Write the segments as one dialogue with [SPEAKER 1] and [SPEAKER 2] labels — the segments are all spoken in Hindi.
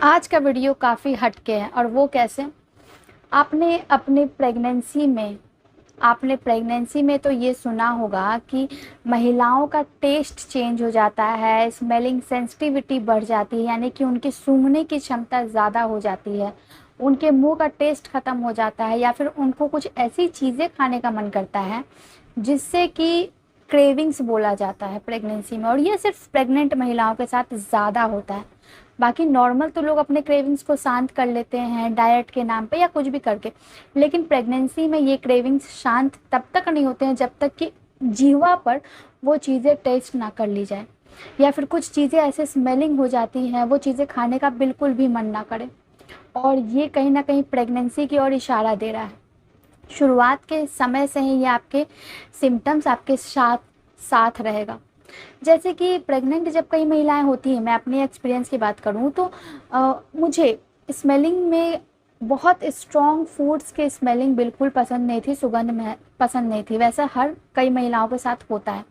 [SPEAKER 1] आज का वीडियो काफ़ी हटके है और वो कैसे? आपने अपने प्रेगनेंसी में तो ये सुना होगा कि महिलाओं का टेस्ट चेंज हो जाता है, स्मेलिंग सेंसिटिविटी बढ़ जाती है, यानी कि उनकी सूंघने की क्षमता ज़्यादा हो जाती है, उनके मुंह का टेस्ट ख़त्म हो जाता है या फिर उनको कुछ ऐसी चीज़ें खाने का मन करता है जिससे कि क्रेविंग्स बोला जाता है प्रेगनेंसी में। और ये सिर्फ प्रेग्नेंट महिलाओं के साथ ज़्यादा होता है। बाकी नॉर्मल तो लोग अपने क्रेविंग्स को शांत कर लेते हैं डाइट के नाम पे या कुछ भी करके, लेकिन प्रेगनेंसी में ये क्रेविंग्स शांत तब तक नहीं होते हैं जब तक कि जीवा पर वो चीज़ें टेस्ट ना कर ली जाए या फिर कुछ चीज़ें ऐसे स्मेलिंग हो जाती हैं वो चीज़ें खाने का बिल्कुल भी मन ना करे। और ये कहीं ना कहीं प्रेगनेंसी की ओर इशारा दे रहा है। शुरुआत के समय से ही ये आपके सिम्टम्स आपके साथ साथ रहेगा। जैसे कि प्रेग्नेंट जब कई महिलाएं होती हैं, मैं अपने एक्सपीरियंस की बात करूं तो मुझे स्मेलिंग में बहुत स्ट्रॉन्ग फूड्स के स्मेलिंग बिल्कुल पसंद नहीं थी, सुगंध में पसंद नहीं थी। वैसा हर कई महिलाओं के साथ होता है।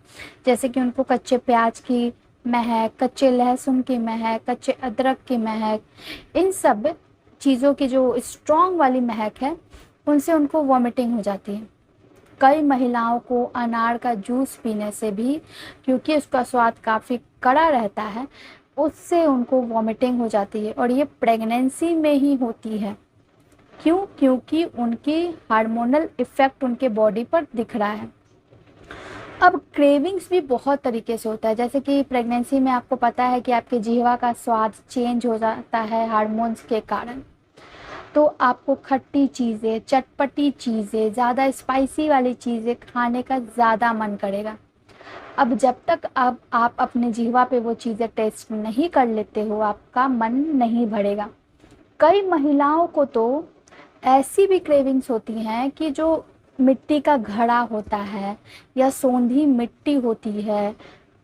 [SPEAKER 1] जैसे कि उनको कच्चे प्याज की महक, कच्चे लहसुन की महक, कच्चे अदरक की महक, इन सब चीज़ों की जो स्ट्रॉन्ग वाली महक है उनसे उनको वॉमिटिंग हो जाती है। कई महिलाओं को अनार का जूस पीने से भी, क्योंकि उसका स्वाद काफ़ी कड़ा रहता है, उससे उनको वॉमिटिंग हो जाती है और ये प्रेगनेंसी में ही होती है। क्यों? क्योंकि उनकी हार्मोनल इफ़ेक्ट उनके बॉडी पर दिख रहा है। अब क्रेविंग्स भी बहुत तरीके से होता है। जैसे कि प्रेगनेंसी में आपको पता है कि आपके जीवा का स्वाद चेंज हो जाता है हार्मोन्स के कारण। तो आपको खट्टी चीज़ें, चटपटी चीज़ें, ज़्यादा स्पाइसी वाली चीज़ें खाने का ज़्यादा मन करेगा। अब जब तक आप अपने जिह्वा पे वो चीज़ें टेस्ट नहीं कर लेते हो, आपका मन नहीं भरेगा। कई महिलाओं को तो ऐसी भी क्रेविंग्स होती हैं कि जो मिट्टी का घड़ा होता है या सोंधी मिट्टी होती है,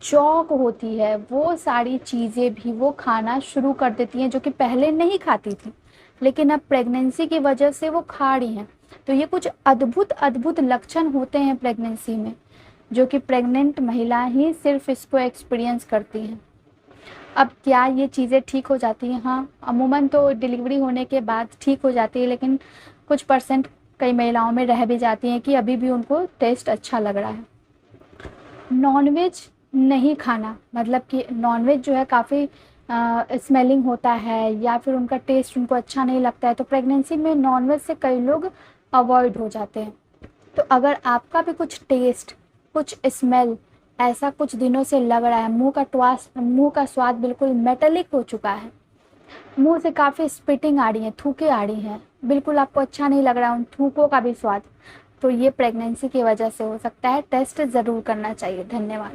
[SPEAKER 1] चौक होती है, वो सारी चीज़ें भी वो खाना शुरू कर देती हैं जो कि पहले नहीं खाती थी, लेकिन अब प्रेगनेंसी की वजह से वो खा रही हैं। तो ये कुछ अद्भुत अद्भुत लक्षण होते हैं प्रेगनेंसी में, जो कि प्रेग्नेंट महिला ही सिर्फ इसको एक्सपीरियंस करती हैं। अब क्या ये चीज़ें ठीक हो जाती हैं? हाँ, अमूमन तो डिलीवरी होने के बाद ठीक हो जाती है, लेकिन कुछ परसेंट कई महिलाओं में रह भी जाती हैं कि अभी भी उनको टेस्ट अच्छा लग रहा है। नॉनवेज नहीं खाना, मतलब कि नॉनवेज जो है काफ़ी स्मेलिंग होता है या फिर उनका टेस्ट उनको अच्छा नहीं लगता है, तो प्रेगनेंसी में नॉनवेज से कई लोग अवॉइड हो जाते हैं। तो अगर आपका भी कुछ टेस्ट, कुछ स्मेल ऐसा कुछ दिनों से लग रहा है, मुंह का स्वाद बिल्कुल मेटालिक हो चुका है, मुंह से काफ़ी स्पिटिंग आ रही है, थूके आ रही हैं, बिल्कुल आपको अच्छा नहीं लग रहा है उन थूकों का भी स्वाद, तो ये प्रेगनेंसी की वजह से हो सकता है। टेस्ट ज़रूर करना चाहिए। धन्यवाद।